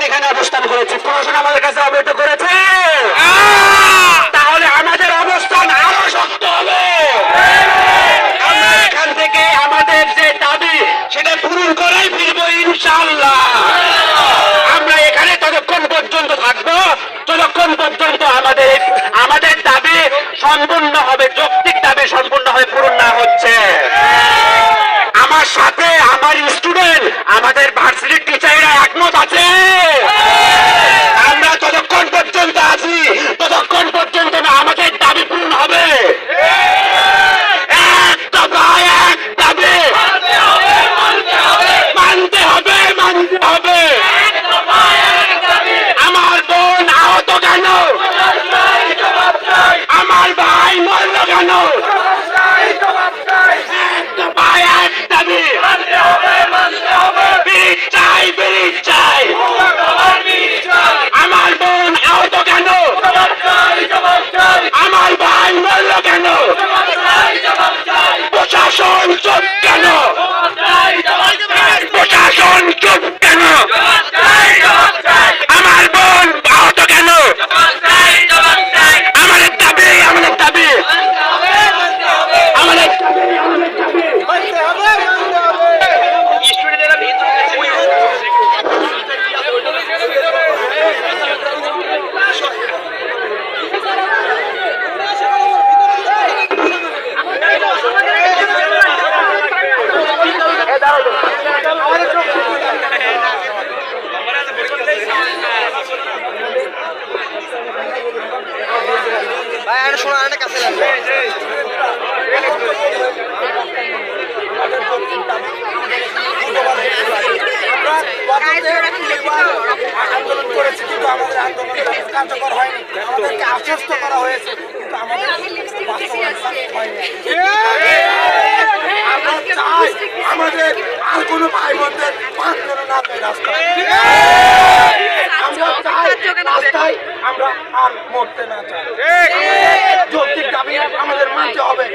এখানে অবস্থান করেছি, প্রশাসন আমাদের কাছে অবহিত করেছে, তাহলে আমাদের অবস্থান আরো শক্ত হবে। আমরা এখান থেকে আমাদের যে দাবি সেটা পূরণ করেই ফিরবো ইনশাআল্লাহ। আমরা এখানে ততক্ষণ পর্যন্ত থাকবো যতক্ষণ পর্যন্ত আমাদের দাবি সম্পূর্ণ হবে, যৌক্তিক দাবি সম্পূর্ণ হয়ে পূরণ না হচ্ছে। আমার সাথে আমার স্টুডেন্ট, আমাদের ভার্সিটির টিচাররা একমত আছে। আমরা যতক্ষণ পর্যন্ত আছি ততক্ষণ পর্যন্ত না আমাদের দাবি পূরণ হবে। এক দফা এক দাবি মানতে হবে, মানতে হবে। আমার বোন আহত কেন? আমার ভাই মরল কেন? এক দফা এক দাবি ব্রিজ চাই, ব্রিজ চাই। আমার বোন আহত কেন? আমার ভাই মরল কেন? প্রশাসন চুপ কেন? প্রশাসন চুপ কেন? আমার বোন আহত কেন? আমাদের দাবি, আমাদের দাবি, আমাদের ভাই আর শোনা একটা কাছে লাগবে। আন্দোলন করেছি কিন্তু আমাদের আন্দোলন কার্যকর হয়নি। আমাদেরকে আশ্বস্ত করা হয়েছে কিন্তু আমাদের হয়নি। আমরা চাই আমাদের আর কোনো ভাই বোনদের পাঁচ যেন না দেয় রাস্তায়। আমরা চাই রাস্তায় আমরা আর মরতে না চাই। যৌক্তিক দাবি আমাদের মানতে হবে।